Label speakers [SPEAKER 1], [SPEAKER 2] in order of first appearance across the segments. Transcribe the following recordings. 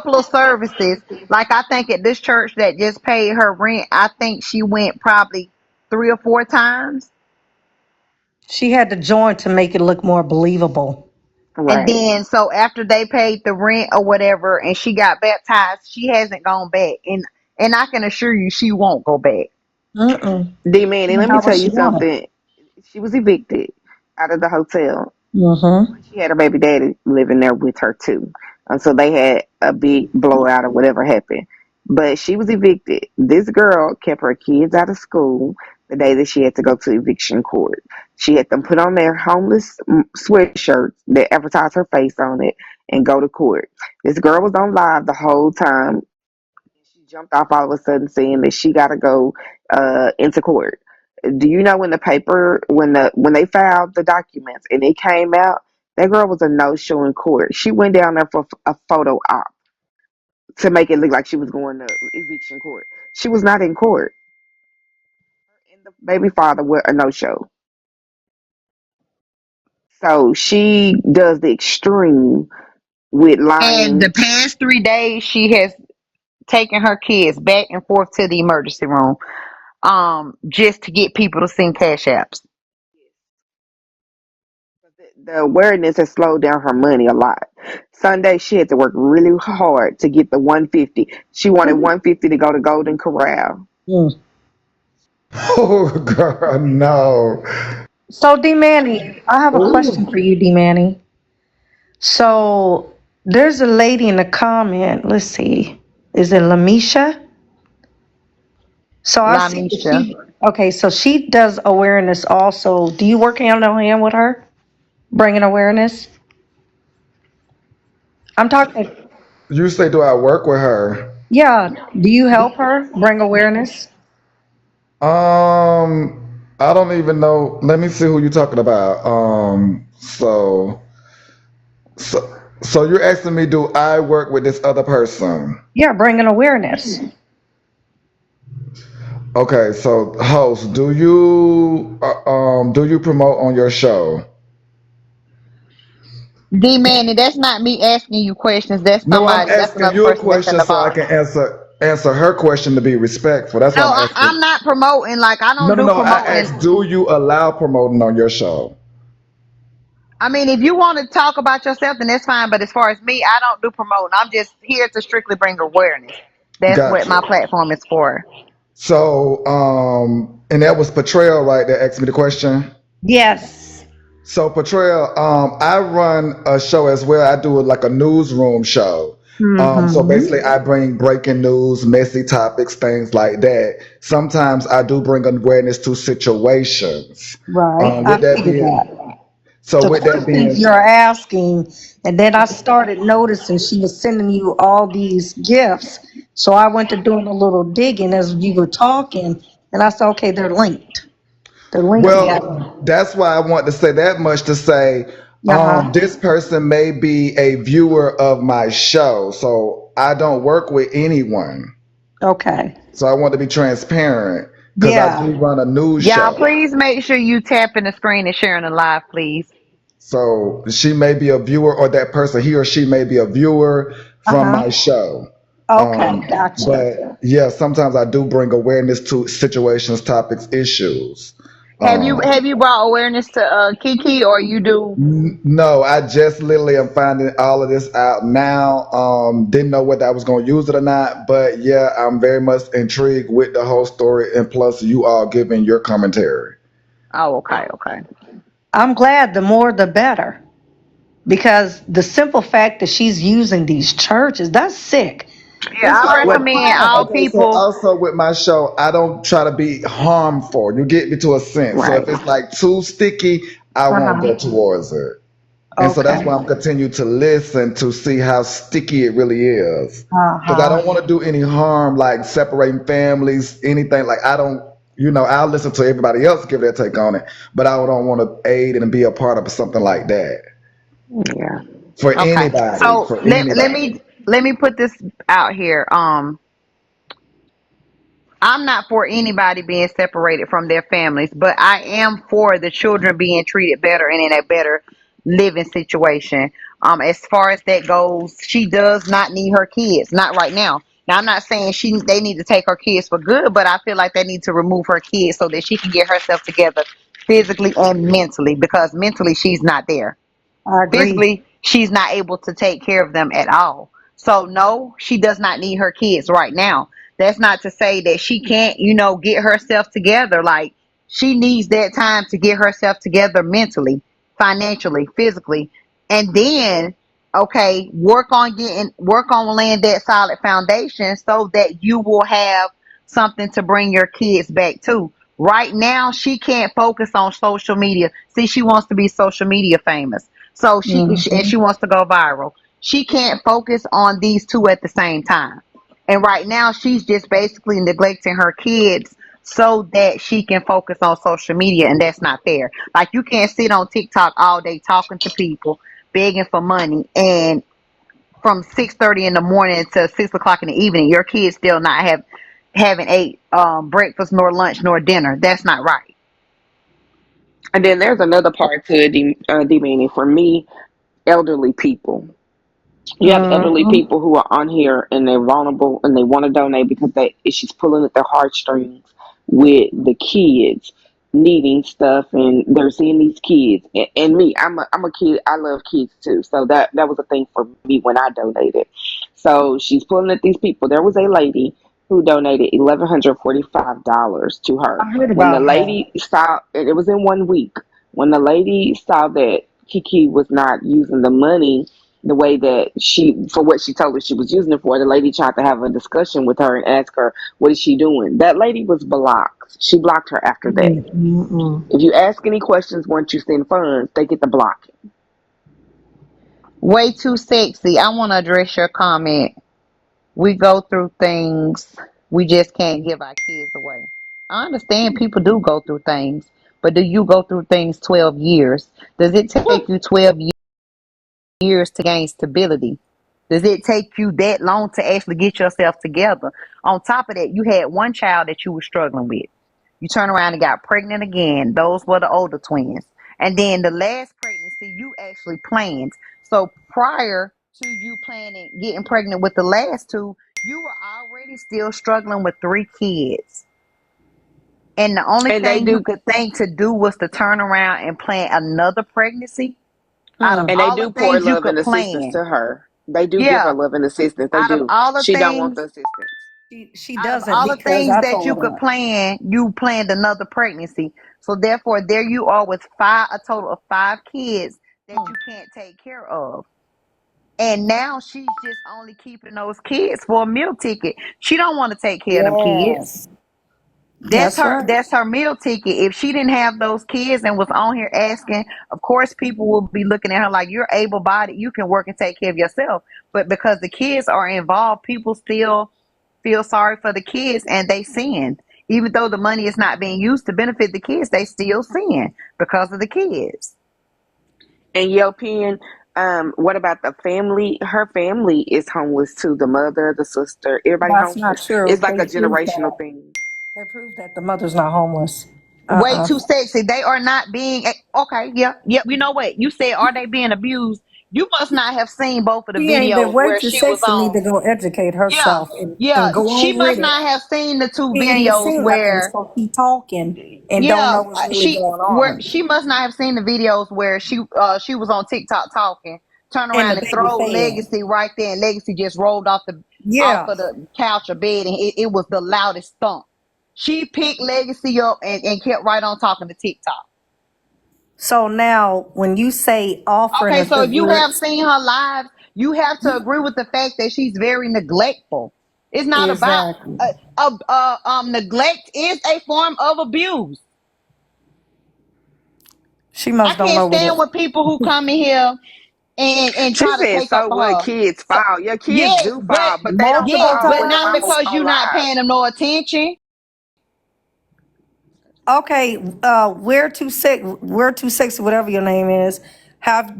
[SPEAKER 1] couple of services. Like I think at this church that just paid her rent, I think she went probably 3 or 4 times.
[SPEAKER 2] She had to join to make it look more believable.
[SPEAKER 1] And
[SPEAKER 3] Right.
[SPEAKER 1] then so after they paid the rent or whatever and she got baptized, she hasn't gone back. And I can assure you she won't go back.
[SPEAKER 2] Mm-mm.
[SPEAKER 3] D-Man, and let me
[SPEAKER 2] How would
[SPEAKER 3] tell
[SPEAKER 2] she
[SPEAKER 3] you
[SPEAKER 2] want it?
[SPEAKER 3] something. She was evicted out of the hotel.
[SPEAKER 2] Mm-hmm.
[SPEAKER 3] She had her baby daddy living there with her too. And so they had a big blowout or whatever happened. But she was evicted. This girl kept her kids out of school the day that she had to go to eviction court. She had them put on their homeless sweatshirts that advertised her face on it and go to court. This girl was on live the whole time. She jumped off all of a sudden saying that she got to go into court. Do you know when the paper when they filed the documents and it came out, that girl was a no show in court. She went down there for a photo op to make it look like she was going to eviction court. She was not in court, and the baby father were a no show. So she does the extreme with
[SPEAKER 1] And
[SPEAKER 3] lying.
[SPEAKER 1] the past 3 days she has taken her kids back and forth to the emergency room, just to get people to send cash apps.
[SPEAKER 3] The awareness has slowed down her money a lot. Sunday she had to work really hard to get the 150. She wanted 150 to go to Golden Corral.
[SPEAKER 2] Mm.
[SPEAKER 4] Oh, girl, no.
[SPEAKER 2] So, D Manny, I have a question
[SPEAKER 4] Ooh.
[SPEAKER 2] for you, D Manny. So, there's a lady in the comment. Let's see. Is it Lamisha? So, I see that
[SPEAKER 1] Lamisha.
[SPEAKER 2] okay, so she does awareness also. Do you work hand in hand with her? Bringing awareness? I'm talking,
[SPEAKER 4] You say, do I work with her?
[SPEAKER 2] yeah. Do you help her bring awareness?
[SPEAKER 4] I don't even know. Let me see who you're talking about. So you're asking me, do I work with this other person?
[SPEAKER 2] Yeah, bringing awareness.
[SPEAKER 4] Okay, so host, do you promote on your show?
[SPEAKER 1] D Manny, that's not me asking you questions. That's
[SPEAKER 4] No, I'm
[SPEAKER 1] somebody. That's
[SPEAKER 4] asking
[SPEAKER 1] another
[SPEAKER 4] you a
[SPEAKER 1] person that's in
[SPEAKER 4] question
[SPEAKER 1] the
[SPEAKER 4] so I
[SPEAKER 1] bottom.
[SPEAKER 4] can answer her question to be respectful. That's why
[SPEAKER 1] No,
[SPEAKER 4] I'm asking.
[SPEAKER 1] I'm not promoting. Like I
[SPEAKER 4] No,
[SPEAKER 1] don't
[SPEAKER 4] no,
[SPEAKER 1] do
[SPEAKER 4] no. I
[SPEAKER 1] promoting.
[SPEAKER 4] asked, do you allow promoting on your show?
[SPEAKER 1] I mean, if you want to talk about yourself, then that's fine. But as far as me, I don't do promoting. I'm just here to strictly bring awareness. That's what my
[SPEAKER 4] Gotcha.
[SPEAKER 1] platform is for.
[SPEAKER 4] So, and that was Portrayal, right? That asked me the question.
[SPEAKER 2] Yes.
[SPEAKER 4] So, Portrayal, I run a show as well. I do like a newsroom show. So
[SPEAKER 2] Mm-hmm.
[SPEAKER 4] basically, I bring breaking news, messy topics, things like that. Sometimes I do bring awareness to situations.
[SPEAKER 2] Right. I
[SPEAKER 4] With that
[SPEAKER 2] figured
[SPEAKER 4] being,
[SPEAKER 2] that.
[SPEAKER 4] so
[SPEAKER 2] The
[SPEAKER 4] with that
[SPEAKER 2] questions
[SPEAKER 4] being,
[SPEAKER 2] you're asking, and then I started noticing she was sending you all these gifts. So I went to doing a little digging as you were talking, and I said, okay, they're linked. They're linked together.
[SPEAKER 4] well, that's why I want to say that much to say,
[SPEAKER 2] Uh-huh.
[SPEAKER 4] this person may be a viewer of my show, so I don't work with anyone.
[SPEAKER 2] Okay.
[SPEAKER 4] So I want to be transparent because I
[SPEAKER 2] Yeah.
[SPEAKER 4] do run a news
[SPEAKER 1] Y'all,
[SPEAKER 4] show.
[SPEAKER 1] please make sure you tap in the screen and sharing the live, please.
[SPEAKER 4] So she may be a viewer, or that person, he or she may be a viewer from
[SPEAKER 2] Uh-huh.
[SPEAKER 4] my show.
[SPEAKER 2] Okay, gotcha.
[SPEAKER 4] But yeah, sometimes I do bring awareness to situations, topics, issues.
[SPEAKER 1] Have you
[SPEAKER 4] Um,
[SPEAKER 1] have you brought awareness to Kiki or you do?
[SPEAKER 4] no, I just literally am finding all of this out now. Didn't know whether I was going to use it or not, but yeah, I'm very much intrigued with the whole story, and plus you all giving your commentary.
[SPEAKER 1] Oh, okay, okay.
[SPEAKER 2] I'm glad the more the better. Because the simple fact that she's using these churches, that's sick.
[SPEAKER 1] Yeah,
[SPEAKER 2] It's
[SPEAKER 1] I
[SPEAKER 2] like
[SPEAKER 4] Well,
[SPEAKER 2] a
[SPEAKER 1] recommend
[SPEAKER 2] plant.
[SPEAKER 1] all
[SPEAKER 4] okay, so
[SPEAKER 1] people.
[SPEAKER 4] also with my show, I don't try to be harmful. You get me to a sense. So if
[SPEAKER 3] Right.
[SPEAKER 4] it's like too sticky, I won't go
[SPEAKER 2] Uh-huh.
[SPEAKER 4] towards it. And so that's
[SPEAKER 2] Okay.
[SPEAKER 4] why I'm continuing to listen to see how sticky it really is. Because I
[SPEAKER 2] Uh-huh.
[SPEAKER 4] don't want to do any harm, like separating families, anything. Like I don't, I'll listen to everybody else give their take on it, but I don't want to aid and be a part of something like that
[SPEAKER 3] Yeah.
[SPEAKER 4] for
[SPEAKER 1] Okay,
[SPEAKER 4] anybody.
[SPEAKER 1] so
[SPEAKER 4] For
[SPEAKER 1] let
[SPEAKER 4] anybody.
[SPEAKER 1] me put this out here. I'm not for anybody being separated from their families, but I am for the children being treated better and in a better living situation. As far as that goes, she does not need her kids, not right now. Now I'm not saying they need to take her kids for good, but I feel like they need to remove her kids so that she can get herself together physically and mentally, because mentally she's not there.
[SPEAKER 2] I agree.
[SPEAKER 1] Physically she's not able to take care of them at all. So no, she does not need her kids right now. That's not to say that she can't, get herself together. Like, she needs that time to get herself together mentally, financially, physically, and then, okay, work on laying that solid foundation so that you will have something to bring your kids back to. Right now she can't focus on social media. See, she wants to be social media famous, so and
[SPEAKER 2] Hmm.
[SPEAKER 1] she wants to go viral. She can't focus on these two at the same time. And right now she's just basically neglecting her kids so that she can focus on social media, and that's not fair. Like, you can't sit on TikTok all day talking to people, begging for money, and from 6:30 in the morning to 6 o'clock in the evening, your kids still not having ate breakfast nor lunch nor dinner. That's not right.
[SPEAKER 3] And then there's another part to it, meaning for me, elderly people. You have elderly
[SPEAKER 2] Hmm.
[SPEAKER 3] people who are on here and they're vulnerable and they want to donate because she's pulling at their heartstrings with the kids needing stuff, and they're seeing these kids, and me, I'm a kid. I love kids too, so that was a thing for me when I donated. So she's pulling at these people. There was a lady who donated $1,145 to
[SPEAKER 2] I
[SPEAKER 3] her.
[SPEAKER 2] heard
[SPEAKER 3] When the
[SPEAKER 2] about that.
[SPEAKER 3] lady saw, and it was in 1 week, when the lady saw that Kiki was not using the money the way that for what she told her she was using it for, the lady tried to have a discussion with her and ask her, what is she doing? That lady was blocked. She blocked her after that.
[SPEAKER 2] Mm-mm.
[SPEAKER 3] If you ask any questions once you send funds, they get the block.
[SPEAKER 1] Way too sexy. I want to address your comment. We go through things. We just can't give our kids away. I understand people do go through things, but do you go through things 12 years? Does it take you 12 years to gain stability? Does it take you that long to actually get yourself together? On top of that, you had one child that you were struggling with. You turn around and got pregnant again. Those were the older twins. And then the last pregnancy you actually planned. So prior to you planning getting pregnant with the last two, you were already still struggling with three kids. And the only
[SPEAKER 3] And they
[SPEAKER 1] thing you
[SPEAKER 3] do
[SPEAKER 1] could think to do was to turn around and plan another pregnancy out of
[SPEAKER 2] Mm.
[SPEAKER 3] and they
[SPEAKER 1] all the
[SPEAKER 3] do pour
[SPEAKER 1] things you
[SPEAKER 3] love
[SPEAKER 1] could
[SPEAKER 3] and assistance
[SPEAKER 1] plan.
[SPEAKER 3] to her. They do give her
[SPEAKER 1] Yeah,
[SPEAKER 3] love and assistance. They
[SPEAKER 1] out of
[SPEAKER 3] do.
[SPEAKER 1] all the
[SPEAKER 3] She don't want
[SPEAKER 1] things
[SPEAKER 3] the assistance.
[SPEAKER 2] She
[SPEAKER 1] out of
[SPEAKER 2] doesn't
[SPEAKER 1] all the
[SPEAKER 2] because
[SPEAKER 1] things
[SPEAKER 2] I
[SPEAKER 1] that you
[SPEAKER 2] told
[SPEAKER 1] could
[SPEAKER 2] her.
[SPEAKER 1] plan, you planned another pregnancy. So therefore, there you are with a total of five kids that you can't take care of. And now she's just only keeping those kids for a meal ticket. She don't want to take care of them kids.
[SPEAKER 2] Yes, that's right.
[SPEAKER 1] That's her meal ticket. If she didn't have those kids and was on here asking, of course people will be looking at her like, you're able bodied, you can work and take care of yourself. But because the kids are involved, people still feel sorry for the kids and they sin. Even though the money is not being used to benefit the kids, they still sin because of the kids.
[SPEAKER 3] And Yelpian, what about the family? Her family is homeless too. The mother, the sister, everybody
[SPEAKER 2] That's not
[SPEAKER 3] homeless.
[SPEAKER 2] true.
[SPEAKER 3] It's like
[SPEAKER 2] They
[SPEAKER 3] a
[SPEAKER 2] proved
[SPEAKER 3] generational
[SPEAKER 2] that.
[SPEAKER 3] thing.
[SPEAKER 2] They proved that the mother's not homeless.
[SPEAKER 1] Way
[SPEAKER 2] Uh-uh.
[SPEAKER 1] too sexy. They are not being okay. Yep, yep. You know what? You said, are they being abused? You must not have seen both of the
[SPEAKER 2] She ain't been
[SPEAKER 1] videos
[SPEAKER 2] way
[SPEAKER 1] where
[SPEAKER 2] too
[SPEAKER 1] she was
[SPEAKER 2] sexy. Need
[SPEAKER 1] on.
[SPEAKER 2] to go educate
[SPEAKER 1] Yeah,
[SPEAKER 2] herself and
[SPEAKER 1] yeah.
[SPEAKER 2] go
[SPEAKER 1] She
[SPEAKER 2] on
[SPEAKER 1] must
[SPEAKER 2] with it.
[SPEAKER 1] not have seen the two
[SPEAKER 2] She ain't
[SPEAKER 1] videos
[SPEAKER 2] seen nothing,
[SPEAKER 1] where,
[SPEAKER 2] so she talking and don't
[SPEAKER 1] yeah,
[SPEAKER 2] know what's really going on.
[SPEAKER 1] she must not have seen the videos where she was on TikTok talking, turn
[SPEAKER 2] And
[SPEAKER 1] around
[SPEAKER 2] the
[SPEAKER 1] and
[SPEAKER 2] baby
[SPEAKER 1] throw
[SPEAKER 2] fan.
[SPEAKER 1] Legacy right there, and Legacy just rolled off
[SPEAKER 2] Yeah.
[SPEAKER 1] of the couch or bed, and it was the loudest thump. She picked Legacy up and kept right on talking to TikTok.
[SPEAKER 2] So now, when you say offering
[SPEAKER 1] Okay,
[SPEAKER 2] a
[SPEAKER 1] so if you have
[SPEAKER 2] cigarette,
[SPEAKER 1] seen her live, you have to agree with the fact that she's very neglectful. It's not about
[SPEAKER 2] exactly,
[SPEAKER 1] neglect is a form of abuse.
[SPEAKER 2] she
[SPEAKER 1] I
[SPEAKER 2] must don't
[SPEAKER 1] can't
[SPEAKER 2] know what
[SPEAKER 1] stand
[SPEAKER 2] it.
[SPEAKER 1] with people who come in here and
[SPEAKER 3] She
[SPEAKER 1] try to
[SPEAKER 3] said,
[SPEAKER 1] take up
[SPEAKER 3] so
[SPEAKER 1] for
[SPEAKER 3] what,
[SPEAKER 1] her.
[SPEAKER 3] kids
[SPEAKER 1] So,
[SPEAKER 3] fall. Your kids
[SPEAKER 1] yes,
[SPEAKER 3] do
[SPEAKER 1] but
[SPEAKER 3] fall, but they don't
[SPEAKER 2] Multiple
[SPEAKER 1] yes,
[SPEAKER 3] fall
[SPEAKER 1] but
[SPEAKER 3] with
[SPEAKER 1] not
[SPEAKER 3] mamas
[SPEAKER 2] times.
[SPEAKER 1] because
[SPEAKER 3] on
[SPEAKER 1] you're not
[SPEAKER 3] live.
[SPEAKER 1] paying them no attention.
[SPEAKER 2] Okay, we're too sexy, whatever your name is.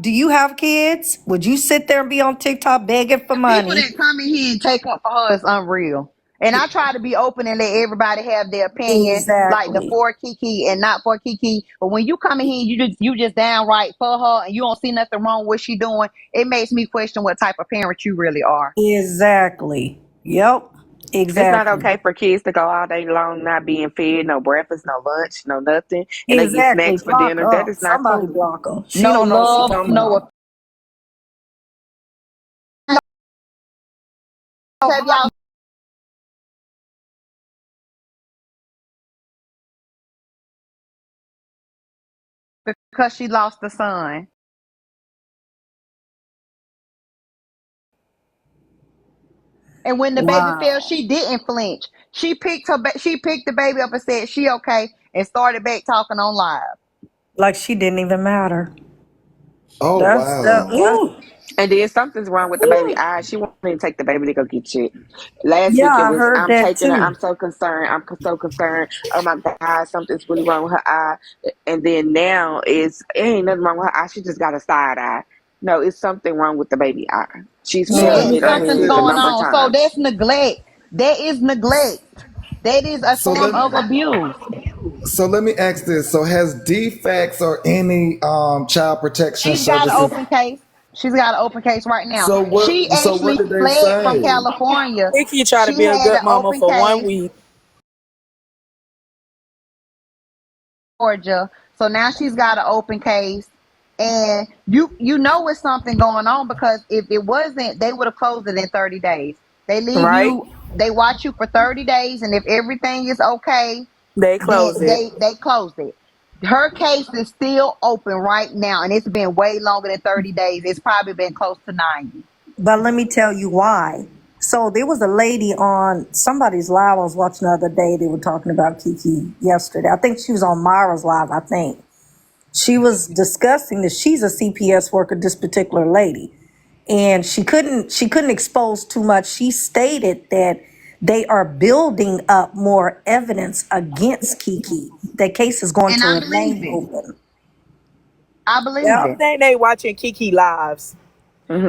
[SPEAKER 2] Do you have kids? Would you sit there and be on TikTok begging for
[SPEAKER 1] The people
[SPEAKER 2] money?
[SPEAKER 1] that come in here and take up for her is unreal. And I try to be open and let everybody have their opinion, like the
[SPEAKER 2] Exactly.
[SPEAKER 1] for Keke and not for Keke. But when you come in here, you just downright for her, and you don't see nothing wrong with what she doing. It makes me question what type of parent you really are.
[SPEAKER 2] Exactly. Yep.
[SPEAKER 3] It's not
[SPEAKER 2] Exactly.
[SPEAKER 3] okay for kids to go all day long not being fed, no breakfast, no lunch, no nothing, and they get
[SPEAKER 2] Exactly.
[SPEAKER 3] snacks for
[SPEAKER 2] Block
[SPEAKER 3] dinner. That
[SPEAKER 2] her.
[SPEAKER 3] is not
[SPEAKER 2] Somebody
[SPEAKER 3] cool.
[SPEAKER 2] block her. She
[SPEAKER 1] No
[SPEAKER 2] don't know what she
[SPEAKER 1] love,
[SPEAKER 2] talking
[SPEAKER 1] no
[SPEAKER 2] about.
[SPEAKER 1] have y'all because she lost a son. And when the baby fell,
[SPEAKER 2] Wow.
[SPEAKER 1] she didn't flinch. She picked the baby up and said she okay, and started back talking on live.
[SPEAKER 2] Like she didn't even matter.
[SPEAKER 4] Oh
[SPEAKER 2] That's that.
[SPEAKER 4] wow.
[SPEAKER 2] Ooh.
[SPEAKER 3] And then something's wrong with the baby
[SPEAKER 2] Ooh.
[SPEAKER 3] eye. She won't even take the baby to go get checked. Last
[SPEAKER 2] Yeah,
[SPEAKER 3] week it
[SPEAKER 2] I
[SPEAKER 3] was,
[SPEAKER 2] heard
[SPEAKER 3] I'm
[SPEAKER 2] that
[SPEAKER 3] taking her.
[SPEAKER 2] too.
[SPEAKER 3] I'm so concerned. I'm so concerned. Oh my God, something's really wrong with her eye. And then now it ain't nothing wrong with her eye. She just got a side eye. No, it's something wrong with the baby eye. She's
[SPEAKER 4] So
[SPEAKER 3] fell
[SPEAKER 4] let
[SPEAKER 3] and
[SPEAKER 1] Yes,
[SPEAKER 4] me
[SPEAKER 3] hit her
[SPEAKER 4] ask
[SPEAKER 1] something's
[SPEAKER 3] head a
[SPEAKER 1] going
[SPEAKER 3] number
[SPEAKER 4] this.
[SPEAKER 3] of
[SPEAKER 1] on. So
[SPEAKER 3] times.
[SPEAKER 1] that's neglect. That is neglect. That is a
[SPEAKER 4] So
[SPEAKER 1] form
[SPEAKER 4] let
[SPEAKER 1] of abuse.
[SPEAKER 4] so let me ask this. So has DFACS or any child protection
[SPEAKER 1] She's got an
[SPEAKER 4] services?
[SPEAKER 1] open case. She's got an open case right now. She
[SPEAKER 4] So what
[SPEAKER 1] actually
[SPEAKER 4] did they
[SPEAKER 1] fled from
[SPEAKER 4] say?
[SPEAKER 1] California.
[SPEAKER 5] Kiki try to
[SPEAKER 1] She
[SPEAKER 5] be a
[SPEAKER 1] had
[SPEAKER 5] good
[SPEAKER 1] an
[SPEAKER 5] mama
[SPEAKER 1] open
[SPEAKER 5] for one
[SPEAKER 1] case,
[SPEAKER 5] week.
[SPEAKER 1] Georgia. So now she's got an open case. And you know it's something going on, because if it wasn't, they would have closed it in 30 days.
[SPEAKER 5] Right?
[SPEAKER 1] They watch you for 30 days, and if everything is okay,
[SPEAKER 5] They
[SPEAKER 1] then
[SPEAKER 5] close it.
[SPEAKER 1] they close it. Her case is still open right now, and it's been way longer than 30 days. It's probably been close to 90.
[SPEAKER 2] But let me tell you why. So there was a lady on somebody's live I was watching the other day. They were talking about Kiki yesterday. I think she was on Myra's live, I think. She was discussing that she's a CPS worker, this particular lady. And she couldn't expose too much. She stated that they are building up more evidence against Kiki. That case is going
[SPEAKER 1] And
[SPEAKER 2] to
[SPEAKER 1] I believe
[SPEAKER 2] remain
[SPEAKER 1] it.
[SPEAKER 2] open.
[SPEAKER 1] I believe
[SPEAKER 5] I
[SPEAKER 2] Yep.
[SPEAKER 1] it.
[SPEAKER 5] think they watching Kiki lives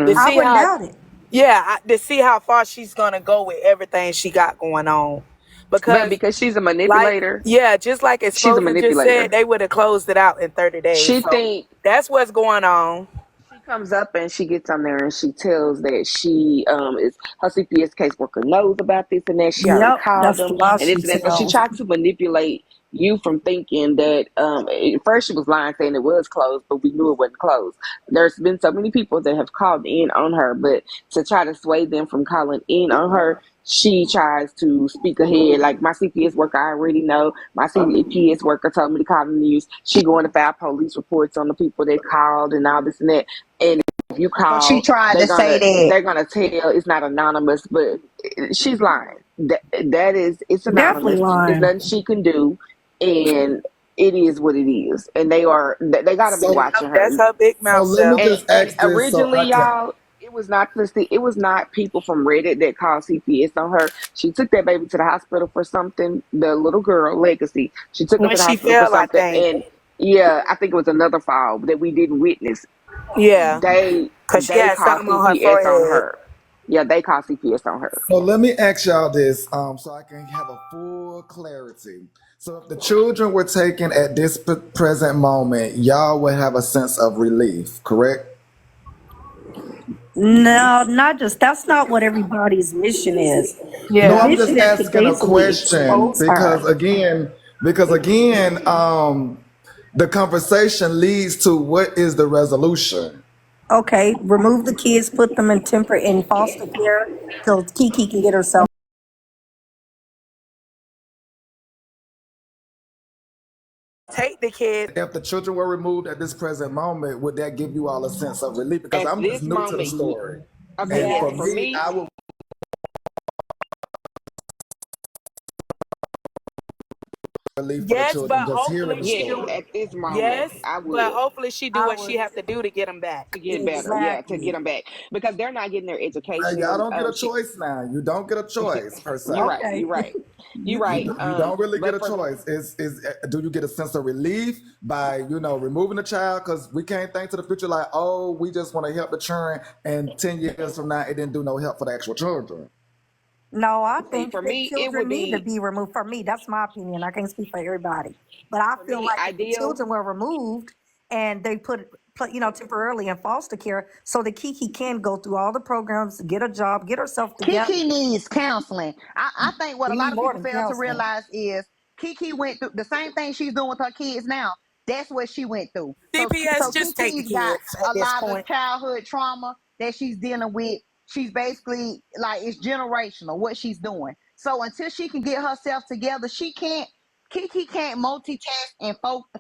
[SPEAKER 5] to
[SPEAKER 3] Hmm.
[SPEAKER 2] I
[SPEAKER 5] see
[SPEAKER 2] wouldn't
[SPEAKER 5] how,
[SPEAKER 2] doubt it.
[SPEAKER 5] yeah, to see how far she's gonna go with everything she got going on.
[SPEAKER 3] But
[SPEAKER 5] Because,
[SPEAKER 3] because she's a
[SPEAKER 5] like,
[SPEAKER 3] manipulator,
[SPEAKER 5] yeah, just like
[SPEAKER 3] she's a
[SPEAKER 5] Exposing just said,
[SPEAKER 3] manipulator.
[SPEAKER 5] they would have closed it out in 30 days.
[SPEAKER 3] She
[SPEAKER 5] So
[SPEAKER 3] think
[SPEAKER 5] that's what's going on.
[SPEAKER 3] she comes up and she gets on there and she tells that she is her CPS caseworker knows about this and that. She already
[SPEAKER 2] Yep.
[SPEAKER 3] called
[SPEAKER 2] That's the
[SPEAKER 3] them
[SPEAKER 2] lie
[SPEAKER 3] and
[SPEAKER 2] she
[SPEAKER 3] this and that. So she
[SPEAKER 2] tells.
[SPEAKER 3] tried to manipulate you from thinking that at first she was lying saying it was closed, but we knew it wasn't closed. There's been so many people that have called in on her, but to try to sway them from calling in on her, she tries to speak ahead. Like, my CPS worker, I already know. My CPS worker told me to call the news. She going to file police reports on the people that called and all this and that. And if you
[SPEAKER 1] So she
[SPEAKER 3] call,
[SPEAKER 1] tried
[SPEAKER 3] they're
[SPEAKER 1] to say
[SPEAKER 3] gonna
[SPEAKER 1] that.
[SPEAKER 3] they're gonna tell it's not anonymous, but she's lying. That is, it's
[SPEAKER 2] Definitely
[SPEAKER 3] anonymous. There's
[SPEAKER 2] lying.
[SPEAKER 3] nothing she can do, and it is what it is. And they got to be
[SPEAKER 4] So
[SPEAKER 3] watching
[SPEAKER 5] Yep, that's
[SPEAKER 3] her.
[SPEAKER 5] her big
[SPEAKER 4] so
[SPEAKER 5] mouth
[SPEAKER 4] let me
[SPEAKER 5] self.
[SPEAKER 4] just
[SPEAKER 3] And
[SPEAKER 4] ask this so
[SPEAKER 3] originally,
[SPEAKER 4] I can.
[SPEAKER 3] y'all, it was not people from Reddit that called CPS on her. She took that baby to the hospital for something. The little girl, Legacy, she took her
[SPEAKER 5] When
[SPEAKER 3] to the
[SPEAKER 5] she
[SPEAKER 3] hospital for
[SPEAKER 5] fell, I
[SPEAKER 3] something,
[SPEAKER 5] think.
[SPEAKER 3] and yeah, I think it was another fall that we didn't witness.
[SPEAKER 5] Yeah.
[SPEAKER 3] They
[SPEAKER 5] Because she had
[SPEAKER 3] called
[SPEAKER 5] something on her
[SPEAKER 3] CPS on
[SPEAKER 5] forehead.
[SPEAKER 3] her. Yeah, they called CPS on her.
[SPEAKER 4] So let me ask y'all this, so I can have a full clarity. So if the children were taken at this present moment, y'all would have a sense of relief, correct?
[SPEAKER 2] No, not just that's not what everybody's mission is. The
[SPEAKER 4] No,
[SPEAKER 5] Yeah.
[SPEAKER 4] I'm
[SPEAKER 2] mission
[SPEAKER 4] just
[SPEAKER 2] is to
[SPEAKER 4] asking a
[SPEAKER 2] basically
[SPEAKER 4] question
[SPEAKER 2] expose her.
[SPEAKER 4] because again, the conversation leads to what is the resolution?
[SPEAKER 2] Okay, remove the kids, put them in foster care till Kiki can get herself.
[SPEAKER 5] Take the kids.
[SPEAKER 4] If the children were removed at this present moment, would that give you all a sense of relief? Because
[SPEAKER 3] At
[SPEAKER 4] I'm just
[SPEAKER 3] this
[SPEAKER 4] new to the
[SPEAKER 3] moment,
[SPEAKER 4] story.
[SPEAKER 3] okay,
[SPEAKER 4] And
[SPEAKER 3] yeah,
[SPEAKER 4] for
[SPEAKER 3] for
[SPEAKER 2] Yes.
[SPEAKER 4] me,
[SPEAKER 3] me,
[SPEAKER 4] I would relief for the
[SPEAKER 5] Yes, but
[SPEAKER 4] children just hearing
[SPEAKER 5] hopefully
[SPEAKER 4] the
[SPEAKER 5] she
[SPEAKER 3] yes,
[SPEAKER 5] do.
[SPEAKER 4] story.
[SPEAKER 3] at this moment,
[SPEAKER 5] Yes,
[SPEAKER 3] I
[SPEAKER 5] but
[SPEAKER 3] would.
[SPEAKER 5] hopefully she do what she have to do to get them back.
[SPEAKER 3] To get better, yeah, to get
[SPEAKER 2] Exactly.
[SPEAKER 3] them back, because they're not getting their
[SPEAKER 4] Y'all
[SPEAKER 3] education.
[SPEAKER 4] don't get a
[SPEAKER 3] She
[SPEAKER 4] choice now. You don't get a choice per
[SPEAKER 3] You're
[SPEAKER 4] se.
[SPEAKER 3] right.
[SPEAKER 2] Okay.
[SPEAKER 3] You're right. You're
[SPEAKER 4] You
[SPEAKER 3] right.
[SPEAKER 4] you don't really get
[SPEAKER 3] But
[SPEAKER 4] a
[SPEAKER 3] for
[SPEAKER 4] choice. Is do you get a sense of relief by removing the child because we can't think to the future like, oh, we just want to help the children, and 10 years from now it didn't do no help for the actual children.
[SPEAKER 2] No, I
[SPEAKER 3] See,
[SPEAKER 2] think
[SPEAKER 3] for
[SPEAKER 2] that
[SPEAKER 3] me, it
[SPEAKER 2] children
[SPEAKER 3] would
[SPEAKER 2] need to
[SPEAKER 3] be
[SPEAKER 2] be removed. For me, that's my opinion. I can't speak for everybody. But I
[SPEAKER 3] for
[SPEAKER 2] feel
[SPEAKER 3] me
[SPEAKER 2] like if the
[SPEAKER 3] ideal.
[SPEAKER 2] children were removed and they put temporarily in foster care so that Kiki can go through all the programs, get a job, get herself together.
[SPEAKER 1] Kiki needs counseling. I think what
[SPEAKER 2] We
[SPEAKER 1] a lot
[SPEAKER 2] need
[SPEAKER 1] of
[SPEAKER 2] more
[SPEAKER 1] people
[SPEAKER 2] than
[SPEAKER 1] fail to
[SPEAKER 2] counseling.
[SPEAKER 1] realize is Kiki went through the same thing she's doing with her kids now. That's what she went through. So
[SPEAKER 5] CPS just take the
[SPEAKER 1] Kiki's got
[SPEAKER 5] kids at
[SPEAKER 1] a
[SPEAKER 5] this
[SPEAKER 1] lot of
[SPEAKER 5] point.
[SPEAKER 1] childhood trauma that she's dealing with. She's basically like it's generational what she's doing. So until she can get herself together, she can't. Kiki can't multitask and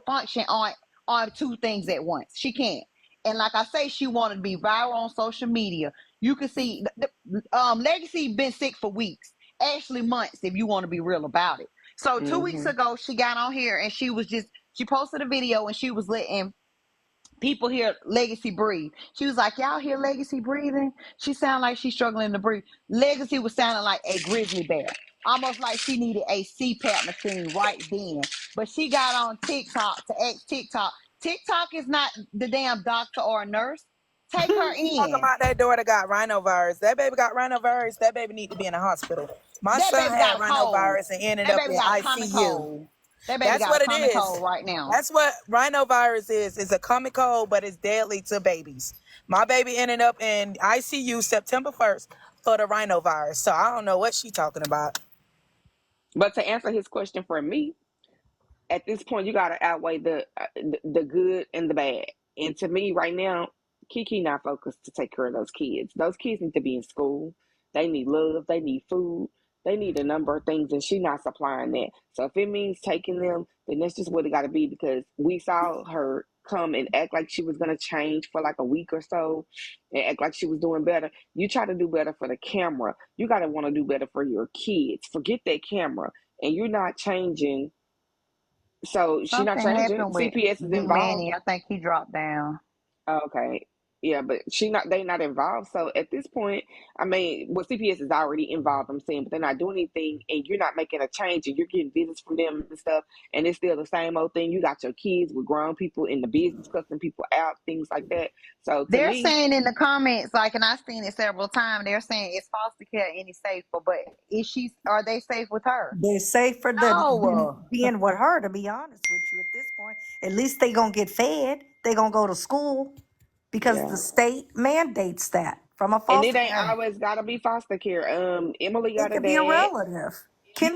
[SPEAKER 1] function on two things at once. She can't. And like I say, she wanted to be viral on social media. You can see Legacy been sick for weeks, actually months, if you want to be real about it. So 2 weeks
[SPEAKER 3] Hmm.
[SPEAKER 1] ago, she got on here and she posted a video and she was letting people hear Legacy breathe. She was like, "Y'all hear Legacy breathing? She sound like she's struggling to breathe." Legacy was sounding like a grizzly bear, almost like she needed a CPAP machine right then. But she got on TikTok to ask TikTok. TikTok is not the damn doctor or a nurse. Take her
[SPEAKER 5] Talking
[SPEAKER 1] in.
[SPEAKER 5] about that daughter got rhinovirus. That baby got rhinovirus. That baby need to be in the hospital. My
[SPEAKER 1] That
[SPEAKER 5] son
[SPEAKER 1] baby
[SPEAKER 5] had
[SPEAKER 1] got a cold.
[SPEAKER 5] rhinovirus and ended
[SPEAKER 1] That
[SPEAKER 5] up
[SPEAKER 1] baby
[SPEAKER 5] in
[SPEAKER 1] got a common
[SPEAKER 5] ICU.
[SPEAKER 1] cold. That baby
[SPEAKER 5] That's
[SPEAKER 1] got a
[SPEAKER 5] what it
[SPEAKER 1] common
[SPEAKER 5] is.
[SPEAKER 1] cold right now.
[SPEAKER 5] That's what rhinovirus is. It's a common cold, but it's deadly to babies. My baby ended up in ICU September 1st for the rhinovirus. So I don't know what she talking about.
[SPEAKER 3] But to answer his question for me, at this point you got to outweigh the good and the bad. And to me right now, Kiki not focused to take care of those kids. Those kids need to be in school. They need love. They need food. They need a number of things, and she not supplying that. So if it means taking them, then that's just what it got to be. Because we saw her come and act like she was gonna change for like a week or so, and act like she was doing better. You try to do better for the camera. You got to want to do better for your kids. Forget that camera, and you're not changing, so she's not
[SPEAKER 1] Something
[SPEAKER 3] changing.
[SPEAKER 1] happened with
[SPEAKER 3] CPS is
[SPEAKER 1] D
[SPEAKER 3] involved.
[SPEAKER 1] Manny. I think he dropped down.
[SPEAKER 3] Okay. Yeah, but she not they not involved. So at this point, I mean, well, CPS is already involved, I'm saying, but they're not doing anything and you're not making a change and you're getting visits from them and stuff, and it's still the same old thing. You got your kids with grown people in the business cussing people out, things like that. So to
[SPEAKER 1] They're
[SPEAKER 3] me,
[SPEAKER 1] saying in the comments, like, and I've seen it several times. They're saying, "Is foster care any safer?" But is she? Are they safe with her?
[SPEAKER 2] They're safer than
[SPEAKER 1] No.
[SPEAKER 2] being with her, to be honest with you, at this point. At least they gonna get fed. They gonna go to school because the
[SPEAKER 3] yeah.
[SPEAKER 2] state mandates that from a
[SPEAKER 3] And it
[SPEAKER 2] foster
[SPEAKER 3] ain't
[SPEAKER 2] parent.
[SPEAKER 3] always gotta be foster care. Emily
[SPEAKER 2] It
[SPEAKER 3] got a
[SPEAKER 2] could be a
[SPEAKER 3] dad.
[SPEAKER 2] relative. Kin